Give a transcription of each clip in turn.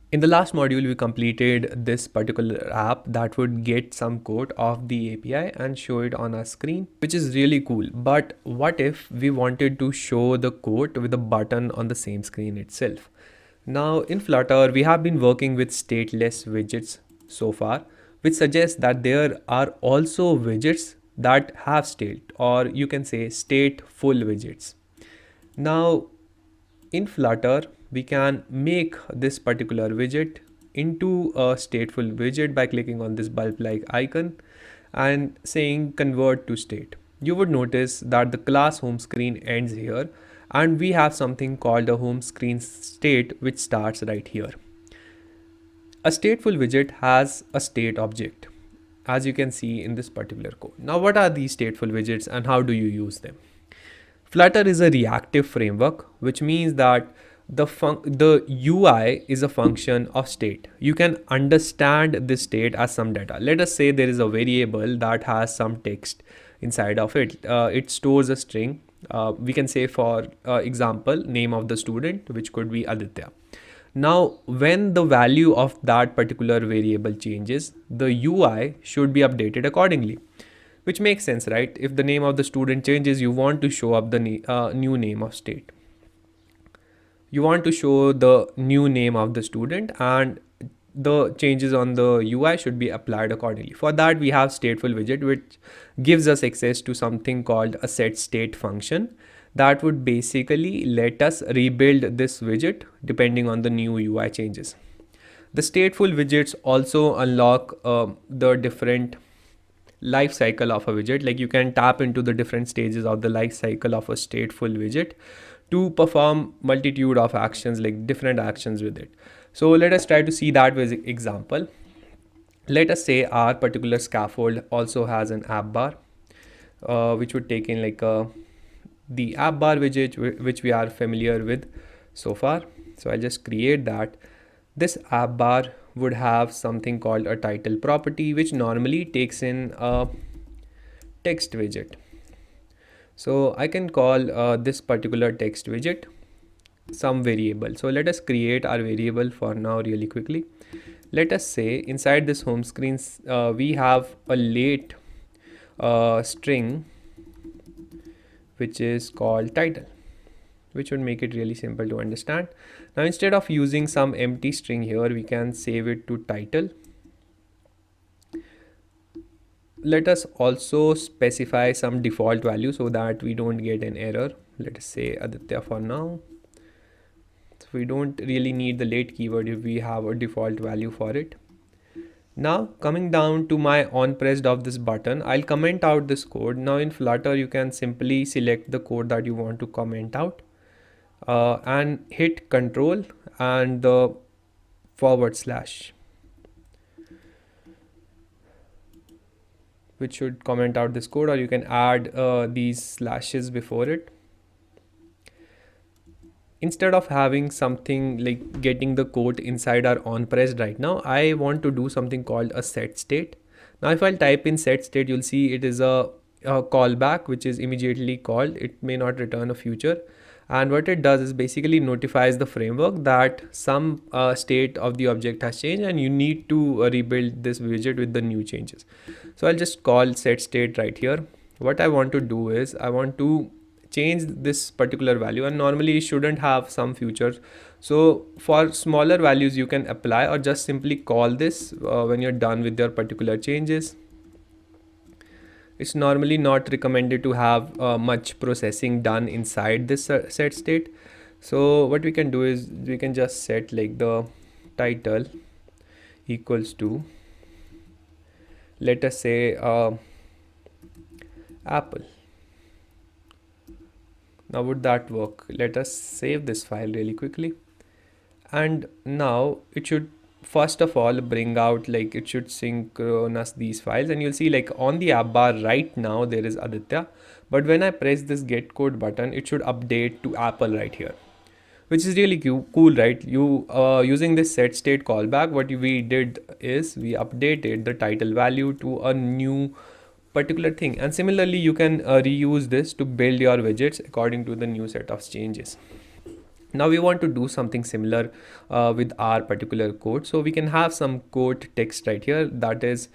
In the last module, we completed this particular app that would get some code of the API and show it on our screen, which is really cool. But what if we wanted to show the code with a button on the same screen itself? Now in Flutter, we have been working with stateless widgets so far, which suggests that there are also widgets that have state, or you can say stateful widgets. Now in Flutter, we can make this particular widget into a stateful widget by clicking on this bulb-like icon and saying convert to state. You would notice that the class home screen ends here, and we have something called a home screen state which starts right here. A stateful widget has a state object, as you can see in this particular code. Now, what are these stateful widgets and how do you use them? Flutter is a reactive framework, which means that the UI is a function of state. You can understand this state as some data. Let us say there is a variable that has some text inside of it. It stores a string. We can say, for example, name of the student, which could be Aditya. Now, when the value of that particular variable changes, the UI should be updated accordingly. Which makes sense, right? If the name of the student changes, you want to show up the new name of state. You want to show the new name of the student, and the changes on the UI should be applied accordingly. For that, we have stateful widget, which gives us access to something called a set state function that would basically let us rebuild this widget depending on the new UI changes. The stateful widgets also unlock the different life cycle of a widget. Like, you can tap into the different stages of the life cycle of a stateful widget to perform multitude of actions, like different actions with it. So let us try to see that with example. Let us say our particular scaffold also has an app bar, which would take in like the app bar widget, which we are familiar with so far. So I'll just create that. This app bar would have something called a title property, which normally takes in a text widget. So I can call this particular text widget some variable. So let us create our variable for now really quickly. Let us say inside this home screen, we have a late string, which is called title, which would make it really simple to understand. Now, instead of using some empty string here, we can save it to title. Let us also specify some default value so that we don't get an error. Let us say Aditya for now. So we don't really need the late keyword if we have a default value for it. Now, coming down to my on pressed of this button, I'll comment out this code. Now in Flutter, you can simply select the code that you want to comment out and hit Control and the /, which should comment out this code, or you can add these slashes before it. Instead of having something like getting the code inside our on pressed right now, I want to do something called a set state. Now, if I'll type in set state, you'll see it is a callback, which is immediately called. It may not return a future. And what it does is basically notifies the framework that some state of the object has changed and you need to rebuild this widget with the new changes. So I'll just call set state right here. What I want to do is I want to change this particular value, and normally it shouldn't have some future. So for smaller values, you can apply or just simply call this when you're done with your particular changes. It's normally not recommended to have much processing done inside this set state. So what we can do is we can just set like the title equals to, let us say Apple. Now would that work? Let us save this file really quickly. And now it should first of all bring out, like, it should synchronize these files, and you'll see like on the app bar right now there is Aditya, but when I press this get code button, it should update to Apple right here, which is really cool, right? You using this set state callback, what we did is we updated the title value to a new particular thing. And similarly, you can reuse this to build your widgets according to the new set of changes. Now we want to do something similar with our particular code. So we can have some code text right here, that is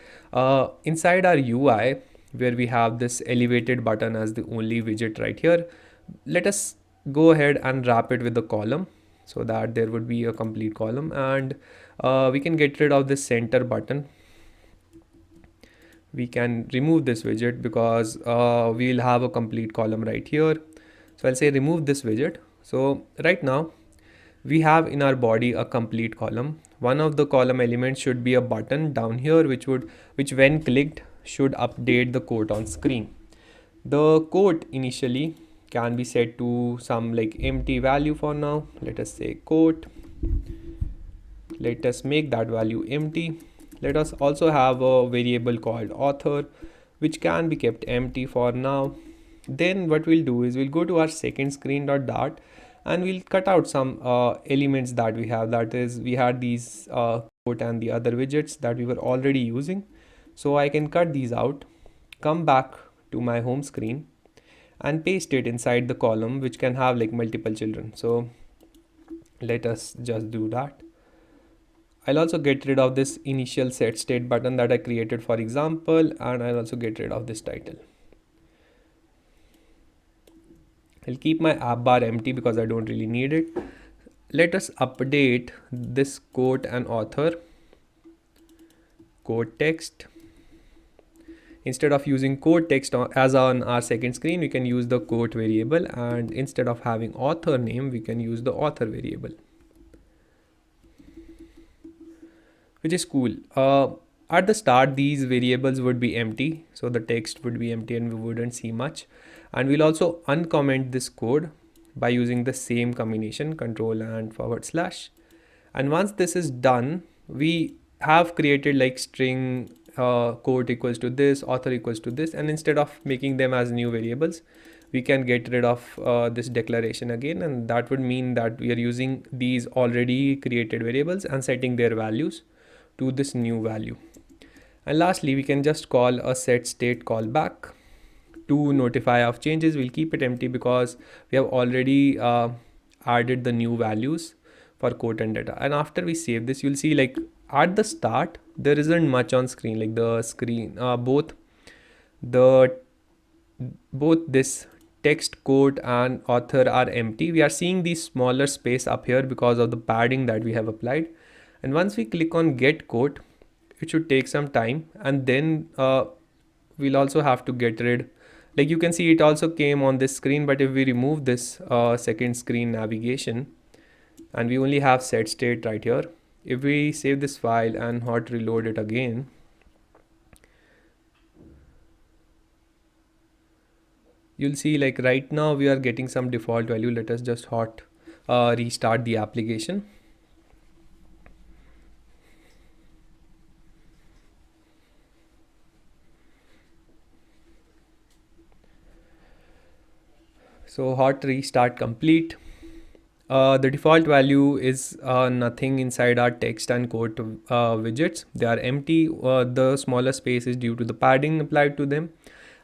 inside our UI, where we have this elevated button as the only widget right here. Let us go ahead and wrap it with the column so that there would be a complete column, and we can get rid of this center button. We can remove this widget because we'll have a complete column right here. So I'll say remove this widget. So right now we have in our body a complete column. One of the column elements should be a button down here, which when clicked should update the quote on screen. The quote initially can be set to some like empty value for now. Let us say quote. Let us make that value empty. Let us also have a variable called author, which can be kept empty for now. Then what we'll do is we'll go to our second screen.dart and we'll cut out some elements that we have. That is, we had these quote and the other widgets that we were already using. So I can cut these out, come back to my home screen and paste it inside the column, which can have like multiple children. So let us just do that. I'll also get rid of this initial set state button that I created for example, and I'll also get rid of this title. I'll keep my app bar empty because I don't really need it. Let us update this quote and author quote text. Instead of using quote text as on our second screen, we can use the quote variable, and instead of having author name, we can use the author variable, which is cool. At the start, these variables would be empty, so the text would be empty and we wouldn't see much. And we'll also uncomment this code by using the same combination, control and /. And once this is done, we have created like string quote equals to this, author equals to this, and instead of making them as new variables, we can get rid of this declaration again, and that would mean that we are using these already created variables and setting their values to this new value. And lastly, we can just call a set state callback to notify of changes. We'll keep it empty because we have already added the new values for quote and data. And after we save this, you'll see like at the start there isn't much on screen, like the screen both this text, quote and author are empty. We are seeing the smaller space up here because of the padding that we have applied. And once we click on get quote, it should take some time, and then we'll also have to get rid, like you can see it also came on this screen, but if we remove this second screen navigation and we only have set state right here, if we save this file and hot reload it again, you'll see like right now we are getting some default value. Let us just hot restart the application. So hot restart complete. The default value is nothing inside our text and quote widgets. They are empty. The smaller space is due to the padding applied to them.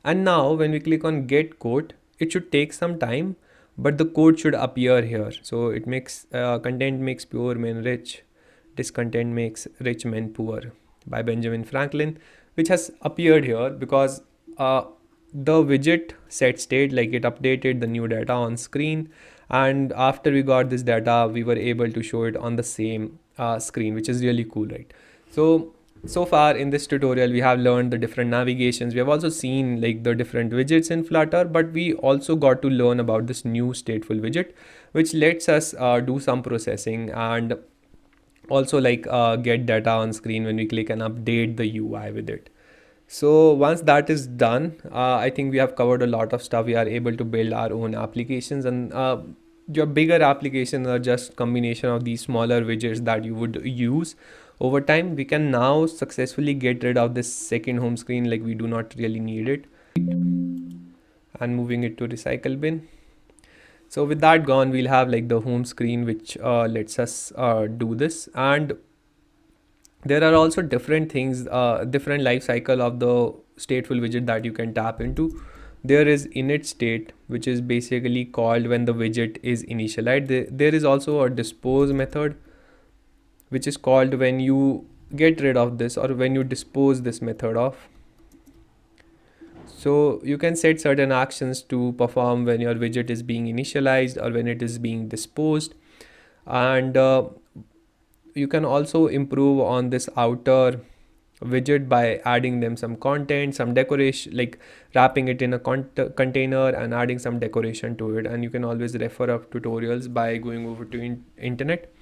And now when we click on get quote, it should take some time, but the code should appear here. So it makes content makes pure men rich, discontent makes rich men poor by Benjamin Franklin, which has appeared here because the widget set state, like it updated the new data on screen, and after we got this data we were able to show it on the same screen, which is really cool, right? So far in this tutorial we have learned the different navigations. We have also seen like the different widgets in Flutter, but we also got to learn about this new stateful widget, which lets us do some processing and also like get data on screen when we click and update the UI with it. So once that is done, I think we have covered a lot of stuff. We are able to build our own applications, and your bigger applications are just combination of these smaller widgets that you would use over time. We can now successfully get rid of this second home screen, like we do not really need it, and moving it to recycle bin. So with that gone, we'll have like the home screen, which lets us do this. And there are also different things, different life cycle of the stateful widget that you can tap into. There is init state, which is basically called when the widget is initialized. There is also a dispose method, which is called when you get rid of this or when you dispose this method off. So you can set certain actions to perform when your widget is being initialized or when it is being disposed. And you can also improve on this outer widget by adding them some content, some decoration, like wrapping it in a container and adding some decoration to it. And you can always refer up tutorials by going over to internet.